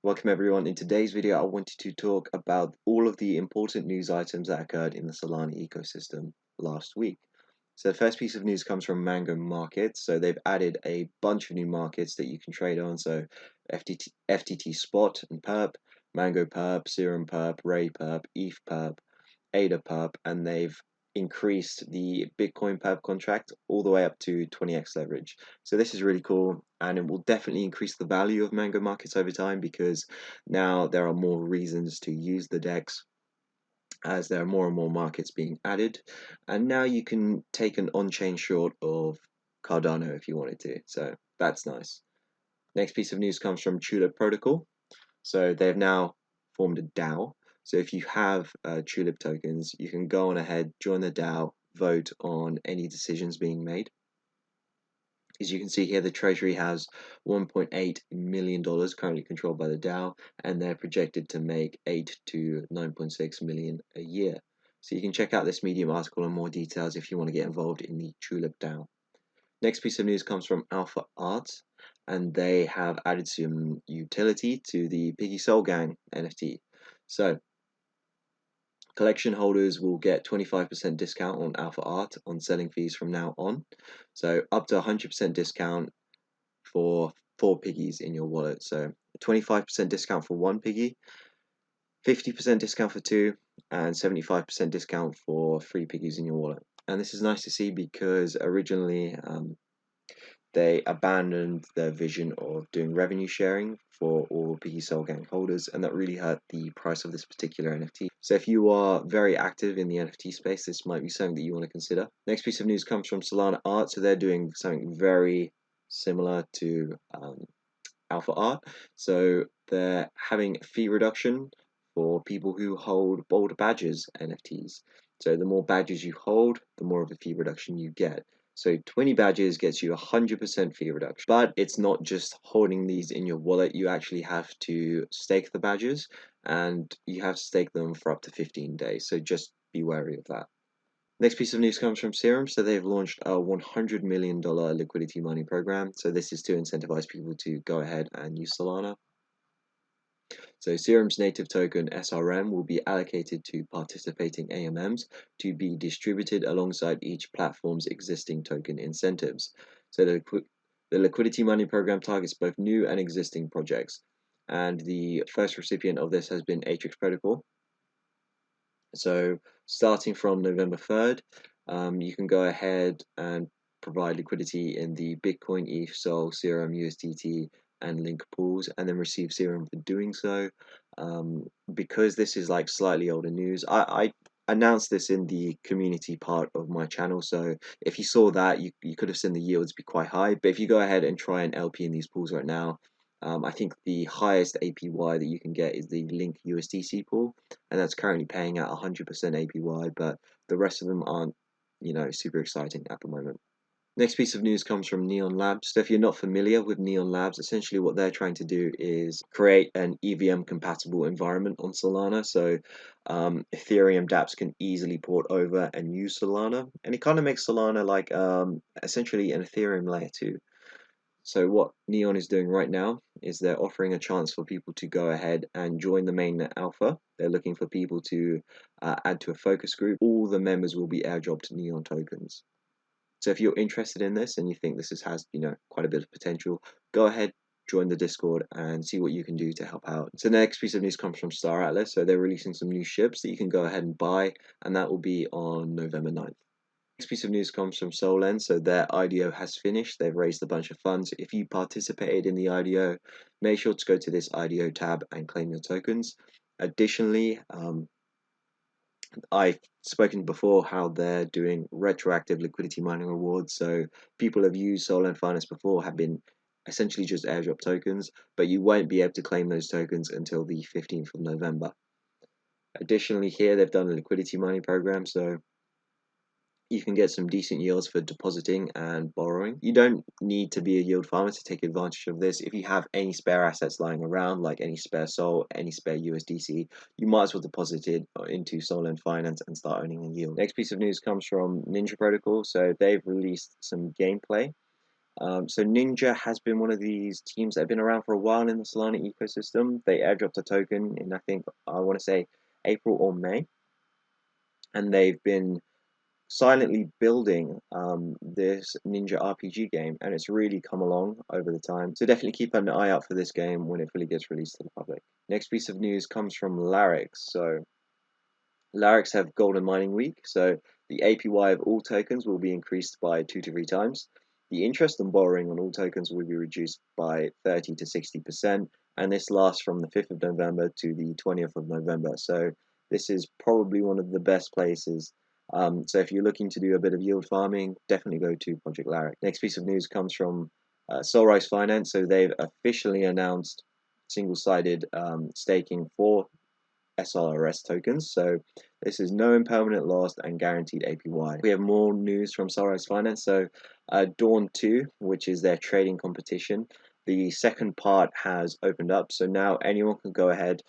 Welcome everyone. In today's video, I wanted to talk about all of the important news items that occurred in the Solana ecosystem last week. So the first piece of news comes from Mango Markets. So they've added a bunch of new markets that you can trade on. So FTT Spot and Perp, Mango Perp, Serum Perp, Ray Perp, ETH Perp, ADA Perp, and they've increased the Bitcoin perp contract all the way up to 20x leverage. So this is really cool, and it will definitely increase the value of Mango Markets over time because now there are more reasons to use the DEX as there are more and more markets being added, and now you can take an on-chain short of Cardano if you wanted to. So that's nice. Next piece of news comes from Tulip Protocol. So they've now formed a DAO. So if you have Tulip tokens, you can go on ahead, join the DAO, vote on any decisions being made. As you can see here, the treasury has $1.8 million currently controlled by the DAO, and they're projected to make 8 to 9.6 million a year. So you can check out this Medium article in more details if you want to get involved in the Tulip DAO. Next piece of news comes from Alpha Art, and they have added some utility to the Piggy SOL Gang NFT. So collection holders will get 25% discount on Alpha Art on selling fees from now on. So up to 100% discount for 4 piggies in your wallet. So 25% discount for 1 piggy, 50% discount for 2, and 75% discount for 3 piggies in your wallet. And this is nice to see because originally they abandoned their vision of doing revenue sharing for all Piggy SOL Gang holders, and that really hurt the price of this particular NFT. So if you are very active in the NFT space, this might be something that you want to consider. Next piece of news comes from Solana Art. So they're doing something very similar to Alpha Art. So they're having fee reduction for people who hold bold badges NFTs. So the more badges you hold, the more of a fee reduction you get. So 20 badges gets you 100% fee reduction. But it's not just holding these in your wallet. You actually have to stake the badges, and you have to stake them for up to 15 days. So just be wary of that. Next piece of news comes from Serum. So they've launched a $100 million liquidity money program. So this is to incentivize people to go ahead and use Solana. So Serum's native token SRM will be allocated to participating AMMs to be distributed alongside each platform's existing token incentives. So the liquidity money program targets both new and existing projects. And the first recipient of this has been Atrix Protocol. So starting from November 3rd, you can go ahead and provide liquidity in the Bitcoin, ETH, SOL, Serum, USDT, and Link pools, and then receive Serum for doing so. Because this is like slightly older news, I announced this in the community part of my channel, so if you saw that, you could have seen the yields be quite high. But if you go ahead and try and LP in these pools right now, I think the highest APY that you can get is the Link USDC pool, and that's currently paying at 100% APY, but the rest of them aren't, super exciting at the moment. Next piece of news comes from Neon Labs. So if you're not familiar with Neon Labs, essentially what they're trying to do is create an EVM compatible environment on Solana. So Ethereum dApps can easily port over and use Solana, and it kind of makes Solana like essentially an Ethereum layer 2. So what Neon is doing right now is they're offering a chance for people to go ahead and join the mainnet alpha. They're looking for people to add to a focus group. All the members will be airdropped Neon tokens. So if you're interested in this and you think this has quite a bit of potential, go ahead, join the Discord and see what you can do to help out. So the next piece of news comes from Star Atlas. So they're releasing some new ships that you can go ahead and buy, and that will be on November 9th. Next piece of news comes from Solend. So their IDO has finished. They've raised a bunch of funds. If you participated in the IDO, make sure to go to this IDO tab and claim your tokens. Additionally, I've spoken before how they're doing retroactive liquidity mining rewards. So people have used Solend Finance before, have been essentially just airdrop tokens, but you won't be able to claim those tokens until the 15th of November. Additionally, here they've done a liquidity mining program, so you can get some decent yields for depositing and borrowing. You don't need to be a yield farmer to take advantage of this. If you have any spare assets lying around, like any spare SOL, any spare USDC, you might as well deposit it into Solend Finance and start earning a yield. Next piece of news comes from Ninja Protocol. So they've released some gameplay So Ninja has been one of these teams that have been around for a while in the Solana ecosystem. They airdropped a token in, I want to say April or May, and they've been silently building this Ninja RPG game, and it's really come along over the time. So definitely keep an eye out for this game when it fully gets released to the public. Next piece of news comes from Larix. So Larix have Golden Mining Week, so the APY of all tokens will be increased by 2 to 3 times. The interest and borrowing on all tokens will be reduced by 30 to 60%, and this lasts from the 5th of November to the 20th of November. So this is probably one of the best places. So if you're looking to do a bit of yield farming, definitely go to Project Larix. Next piece of news comes from Solrise Finance. So they've officially announced single-sided staking for SLRS tokens. So this is no impermanent loss and guaranteed APY. We have more news from Solend Finance. So Dawn 2, which is their trading competition, the second part has opened up. So now anyone can go ahead,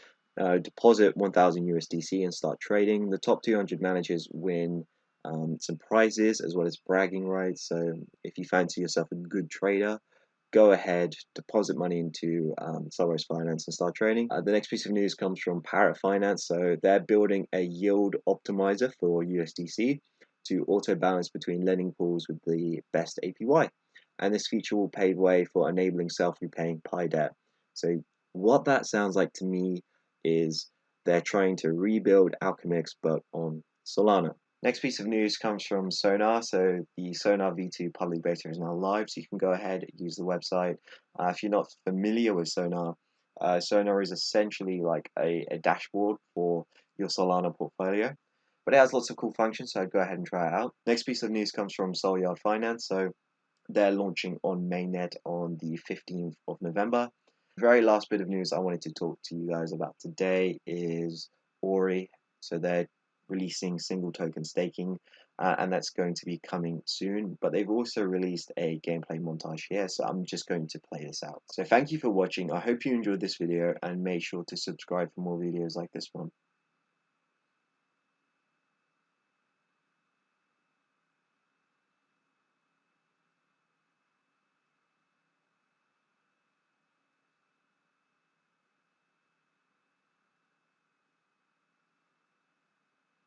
deposit 1000 USDC and start trading. The top 200 managers win some prizes as well as bragging rights. So if you fancy yourself a good trader, go ahead, deposit money into SLRS Finance and start trading. The next piece of news comes from Parrot Finance. So they're building a yield optimizer for USDC to auto balance between lending pools with the best APY. And this feature will pave way for enabling self-repaying Pi debt. So what that sounds like to me is they're trying to rebuild Alchemix but on Solana. Next piece of news comes from Sonar. So the Sonar V2 public beta is now live, so you can go ahead and use the website. If you're not familiar with Sonar, Sonar is essentially like a dashboard for your Solana portfolio, but it has lots of cool functions, so I'd go ahead and try it out. Next piece of news comes from Solyard Finance. So they're launching on Mainnet on the 15th of November. Very last bit of news I wanted to talk to you guys about today is Aurory. So they're releasing single token staking, and that's going to be coming soon. But they've also released a gameplay montage here, so I'm just going to play this out. So thank you for watching. I hope you enjoyed this video, and make sure to subscribe for more videos like this one.